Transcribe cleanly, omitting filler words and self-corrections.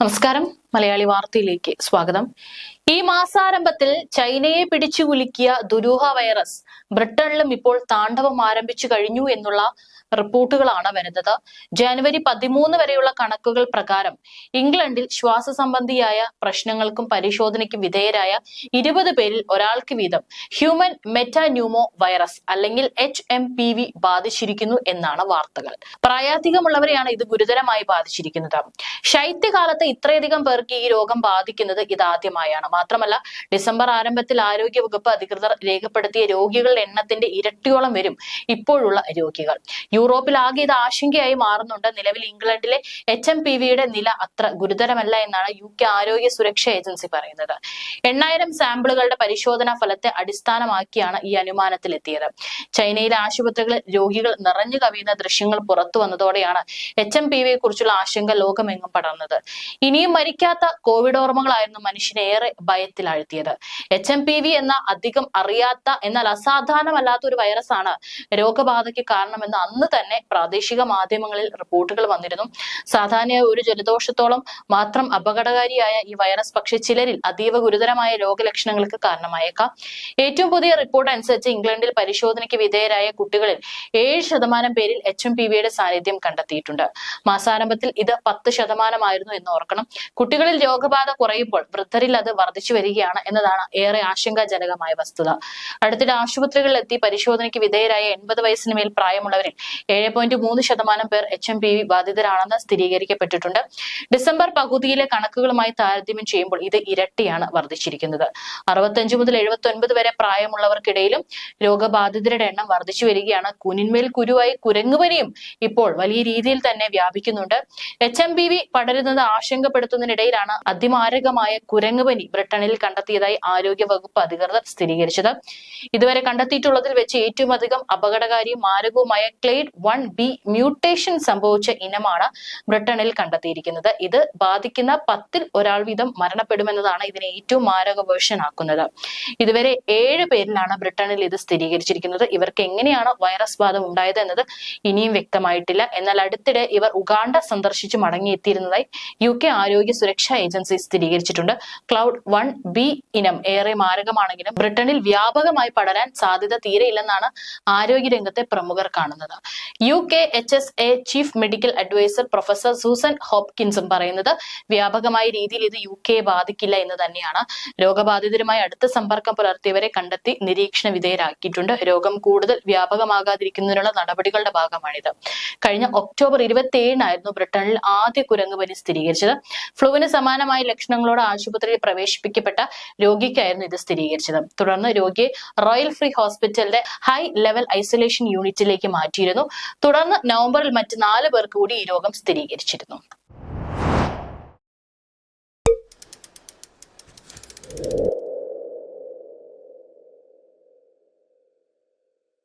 നമസ്കാരം, മലയാളി വാർത്തയിലേക്ക് സ്വാഗതം. ഈ മാസാരംഭത്തിൽ ചൈനയെ പിടിച്ചുകുലുക്കിയ ദുരൂഹ വൈറസ് ബ്രിട്ടനിലും ഇപ്പോൾ താണ്ഡവം ആരംഭിച്ചു കഴിഞ്ഞു എന്നുള്ള റിപ്പോർട്ടുകളാണ് വരുന്നത്. ജനുവരി 13 വരെയുള്ള കണക്കുകൾ പ്രകാരം ഇംഗ്ലണ്ടിൽ ശ്വാസ സംബന്ധിയായ പ്രശ്നങ്ങൾക്കും പരിശോധനയ്ക്കും വിധേയരായ 20 പേരിൽ ഒരാൾക്ക് വീതം ഹ്യൂമൻ മെറ്റാന്യൂമോ വൈറസ് അല്ലെങ്കിൽ HMPV ബാധിച്ചിരിക്കുന്നു എന്നാണ് വാർത്തകൾ. പ്രായാധികമുള്ളവരെയാണ് ഇത് ഗുരുതരമായി ബാധിച്ചിരിക്കുന്നത്. ശൈത്യകാലത്ത് ഇത്രയധികം പേർക്ക് ഈ രോഗം ബാധിക്കുന്നത് ഇതാദ്യമായാണ്. മാത്രമല്ല, ഡിസംബർ ആരംഭത്തിൽ ആരോഗ്യവകുപ്പ് അധികൃതർ രേഖപ്പെടുത്തിയ രോഗികളുടെ എണ്ണത്തിന്റെ ഇരട്ടിയോളം വരും ഇപ്പോഴുള്ള രോഗികൾ. യൂറോപ്പിൽ ആകെ ഇത് ആശങ്കയായി മാറുന്നുണ്ട്. നിലവിൽ ഇംഗ്ലണ്ടിലെ HMPVയുടെ നില അത്ര ഗുരുതരമല്ല എന്നാണ് UK ആരോഗ്യ സുരക്ഷാ ഏജൻസി പറയുന്നത്. 8000 സാമ്പിളുകളുടെ പരിശോധനാ ഫലത്തെ അടിസ്ഥാനമാക്കിയാണ് ഈ അനുമാനത്തിലെത്തിയത്. ചൈനയിലെ ആശുപത്രികളിൽ രോഗികൾ നിറഞ്ഞു കവിയുന്ന ദൃശ്യങ്ങൾ പുറത്തു വന്നതോടെയാണ് HMPVയെ കുറിച്ചുള്ള ആശങ്ക ലോകമെങ്ങും പടർന്നത്. ഇനിയും മരിക്കാത്ത കോവിഡ് ഓർമ്മകളായിരുന്നു മനുഷ്യനെ ഏറെ ഭയത്തിലാഴ്ത്തിയത്. HMPV എന്ന അധികം അറിയാത്ത എന്നാൽ അസാധാരണമല്ലാത്ത ഒരു വൈറസ് ആണ് രോഗബാധയ്ക്ക് കാരണമെന്ന് അന്ന് തന്നെ പ്രാദേശിക മാധ്യമങ്ങളിൽ റിപ്പോർട്ടുകൾ വന്നിരുന്നു. സാധാരണ ഒരു ജലദോഷത്തോളം മാത്രം അപകടകാരിയായ ഈ വൈറസ് പക്ഷേ ചിലരിൽ അതീവ ഗുരുതരമായ രോഗലക്ഷണങ്ങൾക്ക് കാരണമായേക്കാം. ഏറ്റവും പുതിയ റിപ്പോർട്ട് അനുസരിച്ച് ഇംഗ്ലണ്ടിൽ പരിശോധനയ്ക്ക് വിധേയരായ കുട്ടികളിൽ 7% പേരിൽ HMPVയുടെ സാന്നിധ്യം കണ്ടെത്തിയിട്ടുണ്ട്. മാസാരംഭത്തിൽ ഇത് 10% എന്ന് ഓർക്കണം. കുട്ടികളിൽ രോഗബാധ കുറയുമ്പോൾ വൃദ്ധരിൽ അത് വർദ്ധിച്ചു വരികയാണ് എന്നതാണ് ഏറെ ആശങ്കാജനകമായ വസ്തുത. അടുത്തിടെ ആശുപത്രികളിൽ എത്തി പരിശോധനയ്ക്ക് വിധേയരായ 80 വയസ്സിന് മേൽ പ്രായമുള്ളവരിൽ 7.3% പേർ HMPV ബാധിതരാണെന്ന് സ്ഥിരീകരിക്കപ്പെട്ടിട്ടുണ്ട്. ഡിസംബർ പകുതിയിലെ കണക്കുകളുമായി താരതമ്യം ചെയ്യുമ്പോൾ ഇത് ഇരട്ടിയാണ് വർദ്ധിച്ചിരിക്കുന്നത്. 65 മുതൽ 79 വരെ പ്രായമുള്ളവർക്കിടയിലും രോഗബാധിതരുടെ എണ്ണം വർദ്ധിച്ചു വരികയാണ്. കുനിന്മേൽ കുരുവായി കുരങ്ങുപനിയും ഇപ്പോൾ വലിയ രീതിയിൽ തന്നെ വ്യാപിക്കുന്നുണ്ട്. HMPV പടരുന്നത് ആശങ്കപ്പെടുത്തുന്നതിനിടയിലാണ് അതിമാരകമായ കുരങ്ങുപനി ബ്രിട്ടനിൽ കണ്ടെത്തിയതായി ആരോഗ്യ വകുപ്പ് അധികൃതർ സ്ഥിരീകരിച്ചത്. ഇതുവരെ കണ്ടെത്തിയിട്ടുള്ളതിൽ വെച്ച് ഏറ്റവും അധികം അപകടകാരിയും മാരകവുമായ ക്ലേഡ് 1B മ്യൂട്ടേഷൻ സംഭവിച്ച ഇനമാണ് ബ്രിട്ടനിൽ കണ്ടെത്തിയിരിക്കുന്നത്. ഇത് ബാധിക്കുന്ന 10ൽ ഒരാൾ വീതം മരണപ്പെടുമെന്നതാണ് ഇതിനെ ഏറ്റവും മാരക വേർഷൻ ആക്കുന്നത്. ഇതുവരെ 7 പേരിലാണ് ബ്രിട്ടനിൽ ഇത് സ്ഥിരീകരിച്ചിരിക്കുന്നത്. ഇവർക്ക് എങ്ങനെയാണ് വൈറസ് ബാധ ഉണ്ടായത് എന്നത് ഇനിയും വ്യക്തമായിട്ടില്ല. എന്നാൽ അടുത്തിടെ ഇവർ ഉഗാണ്ട സന്ദർശിച്ച് മടങ്ങിയെത്തിയിരുന്നതായി UK ആരോഗ്യ സുരക്ഷാ ഏജൻസി സ്ഥിരീകരിച്ചിട്ടുണ്ട്. ക്ലൗഡ് 1B ഇനം ഏറെ മാരകമാണെങ്കിലും ബ്രിട്ടനിൽ വ്യാപകമായി പടരാൻ സാധ്യത തീരെയില്ലെന്നാണ് ആരോഗ്യരംഗത്തെ പ്രമുഖർ കാണുന്നത്. UK HSA chief medical adviser professor Susan ഹോപ്കിൻസും പറയുന്നത് വ്യാപകമായ രീതിയിൽ ഇത് UKയെ ബാധിക്കില്ല എന്ന് തന്നെയാണ്. രോഗബാധിതരുമായി അടുത്ത സമ്പർക്കം പുലർത്തിയവരെ കണ്ടെത്തി നിരീക്ഷണ വിധേയരാക്കിയിട്ടുണ്ട്. രോഗം കൂടുതൽ വ്യാപകമാകാതിരിക്കുന്നതിനുള്ള നടപടികളുടെ ഭാഗമാണിത്. കഴിഞ്ഞ ഒക്ടോബർ 27 ബ്രിട്ടനിൽ ആദ്യ കുരങ്ങുപനി സ്ഥിരീകരിച്ചത്. ഫ്ലൂവിന് സമാനമായ ലക്ഷണങ്ങളോട് ആശുപത്രിയിൽ പ്രവേശിപ്പിക്കപ്പെട്ട രോഗിക്കായിരുന്നു ഇത് സ്ഥിരീകരിച്ചത്. തുടർന്ന് രോഗിയെ റോയൽ ഫ്രീ ഹോസ്പിറ്റലിന്റെ ഹൈ ലെവൽ ഐസൊലേഷൻ യൂണിറ്റിലേക്ക് മാറ്റിയിരുന്നു. തുടർന്ന് നവംബറിൽ മറ്റ് 4 പേർക്ക് കൂടി ഈ രോഗം സ്ഥിരീകരിച്ചിരുന്നു.